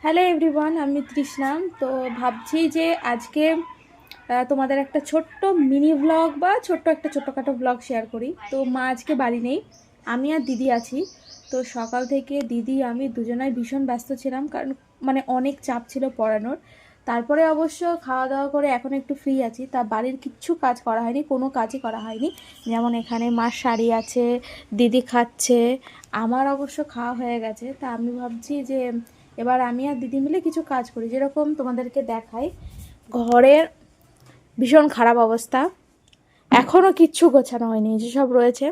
Hello everyone, আমি তৃষ্ণা। তো ভাবছি যে আজকে তোমাদের একটা ছোট্ট মিনি ব্লগ বা ছোট্টখাটো ব্লগ শেয়ার করি। তো মা আজকে বাড়ি নেই, আমি আর দিদি আছি। তো সকাল থেকে দিদি আমি দুজনাই ভীষণ ব্যস্ত ছিলাম, কারণ অনেক চাপ ছিল পড়ানোর। তারপরে অবশ্য খাওয়া দাওয়া করে এখন একটু ফ্রি আছি। তা বাড়ির কিচ্ছু কাজ করা হয়নি, কোনো কাজই করা হয়নি। যেমন এখানে মার শাড়ি আছে, দিদি খাচ্ছে, আমার অবশ্য খাওয়া হয়ে গেছে। তা আমি ভাবছি যে এবার আমি আর দিদি মিলে কিছু কাজ করি, যেরকম তোমাদেরকে দেখাই। ঘরের ভীষণ খারাপ অবস্থা, এখনও কিচ্ছু গোছানো হয়নি, যেসব রয়েছে।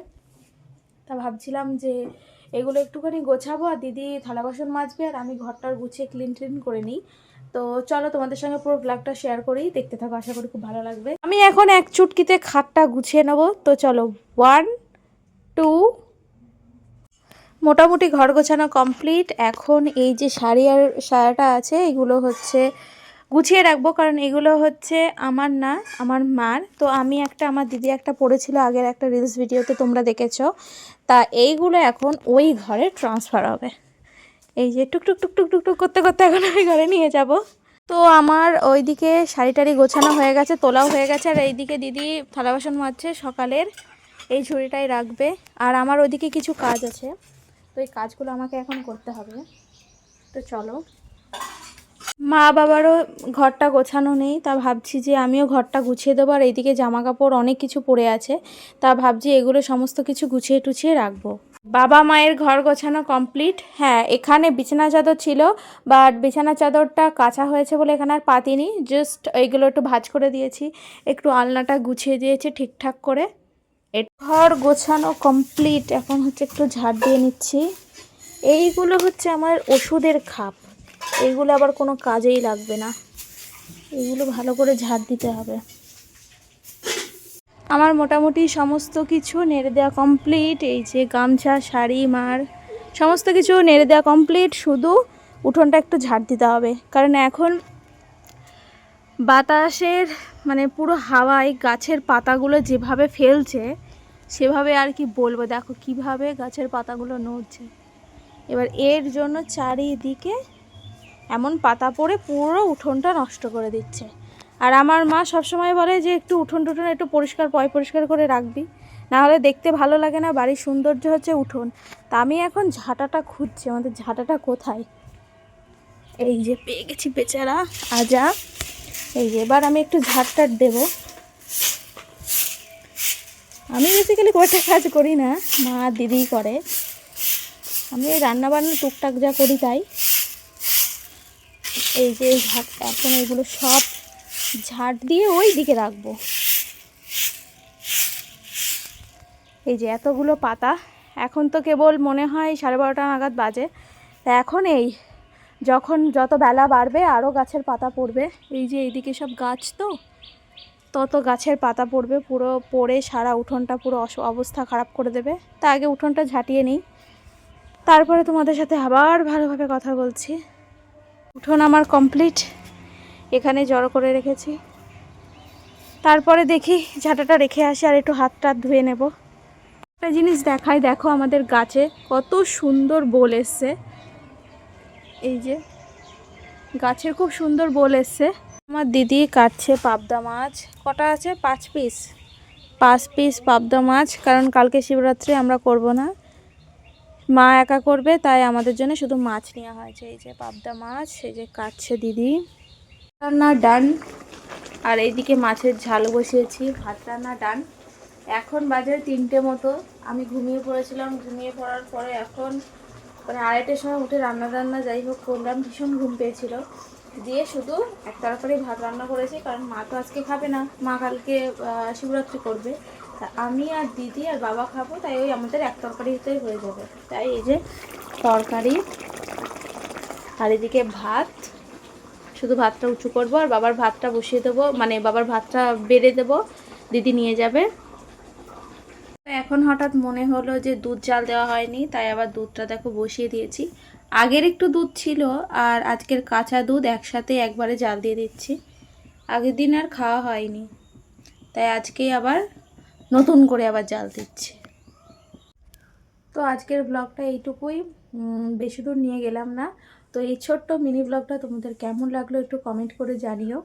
তা ভাবছিলাম যে এগুলো একটুখানি গোছাবো, আর দিদি থালা বাসন মাজবে, আর আমি ঘরটার গুছিয়ে ক্লিন করে নিই। তো চলো তোমাদের সঙ্গে পুরো ব্লগটা শেয়ার করি, দেখতে থাকো, আশা করি খুব ভালো লাগবে। আমি এখন এক চুটকিতে খাটটা গুছিয়ে নেবো। তো চলো, 1 2। মোটামুটি ঘর গোছানো কমপ্লিট। এখন এই যে শাড়ি আর সায়াটা আছে, এগুলো হচ্ছে গুছিয়ে রাখবো, কারণ এগুলো হচ্ছে আমার না, আমার মার। তো আমি একটা, আমার দিদি একটা পড়েছিল আগের একটা রিলস ভিডিওতে, তোমরা দেখেছো। তা এইগুলো এখন ওই ঘরে ট্রান্সফার হবে। এই যে টুকটুক টুকটুক টুকটুক করতে করতে এখন ওই ঘরে নিয়ে যাব। তো আমার ওইদিকে শাড়ি টাড়ি গোছানো হয়ে গেছে, তোলাও হয়ে গেছে, আর এইদিকে দিদি থালা বাসন মাজছে সকালের, এই ঝুড়িটাই রাখবে। আর আমার ওইদিকে কিছু কাজ আছে, তো এই কাজগুলো আমাকে এখন করতে হবে। তো চলো, মা বাবারও ঘরটা গোছানো নেই, তা ভাবছি যে আমিও ঘরটা গুছিয়ে দেবো। আর এইদিকে জামা কাপড় অনেক কিছু পড়ে আছে, তা ভাবছি এগুলো সমস্ত কিছু গুছিয়ে টুছিয়ে রাখবো। বাবা মায়ের ঘর গোছানো কমপ্লিট। হ্যাঁ, এখানে বিছানা চাদর ছিল, বাট বিছানা চাদরটা কাঁচা হয়েছে বলে এখানে আর পাতিনি, জাস্ট এইগুলো একটু ভাঁজ করে দিয়েছি, একটু আলনাটা গুছিয়ে দিয়েছি ঠিকঠাক করে। ঘর গোছানো কমপ্লিট। এখন হচ্ছে একটু ঝাড় দিয়ে নিচ্ছি। এইগুলো হচ্ছে আমার ওষুধের খাপ, এইগুলো আবার কোনো কাজেই লাগবে না, এইগুলো ভালো করে ঝাড় দিতে হবে। আমার মোটামুটি সমস্ত কিছু নেড়ে দেওয়া কমপ্লিট। এই যে গামছা, শাড়ি, মার সমস্ত কিছু নেড়ে দেওয়া কমপ্লিট, শুধু উঠোনটা একটু ঝাড় দিতে হবে। কারণ এখন বাতাসের পুরো হাওয়ায় গাছের পাতাগুলো যেভাবে ফেলছে, সেভাবে আর কি বলবো, দেখো কিভাবে গাছের পাতাগুলো নড়ছে। এবার এর জন্য চারিদিকে এমন পাতা পড়ে পুরো উঠোনটা নষ্ট করে দিচ্ছে। আর আমার মা সবসময় বলে যে একটু উঠোন টুঠোন একটু পরিষ্কার করে রাখবি, না হলে দেখতে ভালো লাগে না, বাড়ির সৌন্দর্য হচ্ছে উঠোন। তা আমি এখন ঝাঁটাটা খুঁজছি, আমাদের ঝাঁটাটা কোথায়। এই যে পেয়ে গেছি, বেচারা আজা। এই যে এবার আমি একটু ঝাড়টার দেবো। আমি বেসিক্যালি খুব একটা কাজ করি না, মা দিদিই করে। আমি এই রান্নাবান্না টুকটাক যা করি তাই। এই যে এখন এগুলো সব ঝাড় দিয়ে ওই দিকে রাখবো। এই যে এতগুলো পাতা, এখন তো কেবল মনে হয় 12:30 নাগাদ বাজে। তা এখন যত বেলা বাড়বে আরও গাছের পাতা পড়বে। এই যে এইদিকে সব গাছ, তো তত গাছের পাতা পড়বে, পুরো পড়ে সারা উঠোনটা পুরো অবস্থা খারাপ করে দেবে। তা আগে উঠোনটা ঝাঁটিয়ে নিই, তারপরে তোমাদের সাথে আবার ভালোভাবে কথা বলছি। উঠোন আমার কমপ্লিট, এখানে জড়ো করে রেখেছি। তারপরে দেখি ঝাঁটাটা রেখে আসি, আর একটু হাত টাত ধুয়ে নেব। একটা জিনিস দেখাই, দেখো আমাদের গাছে কত সুন্দর বোল এসছে। এই যে গাছের খুব সুন্দর বোল এসছে। আমার দিদি কাটছে পাবদা মাছ, কটা আছে, 5 পিস পাবদা মাছ। কারণ কালকে শিবরাত্রি আমরা করব না, মা একা করবে, তাই আমাদের জন্য শুধু মাছ নেওয়া হয়েছে। এই যে পাবদা মাছ, এই যে কাটছে দিদি। রান্না ডান, আর এইদিকে মাছের ঝাল বসিয়েছি। ভাত রান্না ডান। এখন বাজে 3টে মতো। আমি ঘুমিয়ে পড়েছিলাম, ঘুমিয়ে পড়ার পরে এখন 2:30টার সময় উঠে রান্না যাই হোক করলাম, ভীষণ ঘুম পেয়েছিল। দিয়ে শুধু এক তরকারি ভাত রান্না করেছি, কারণ মা তো আজকে খাবে না, মা কালকে শিবরাত্রি করবে। তা আমি আর দিদি আর বাবা খাবো, তাই ওই আমাদের এক তরকারিতেই হয়ে যাবে। তাই এই যে তরকারি, আর এদিকে ভাত, শুধু ভাতটা উঁচু করবো, আর বাবার ভাতটা বসিয়ে দেবো, বাবার ভাতটা বেড়ে দেবো, দিদি নিয়ে যাবে। এখন হঠাৎ মনে হলো যে দুধ জাল দেওয়া হয়নি, তাই আবার দুধটা দেখো বসিয়ে দিয়েছি। আগের একটু দুধ ছিল, আর আজকের কাঁচা দুধ একসাথে একবারে জাল দিয়ে দিচ্ছি। আগের দিন আর খাওয়া হয়নি, তাই আজকেই আবার নতুন করে আবার জাল দিচ্ছি। তো আজকের ব্লগটা এইটুকুই, বেশি দূর নিয়ে গেলাম না। তো এই ছোট্ট মিনি ব্লগটা তোমাদের কেমন লাগলো একটু কমেন্ট করে জানিও।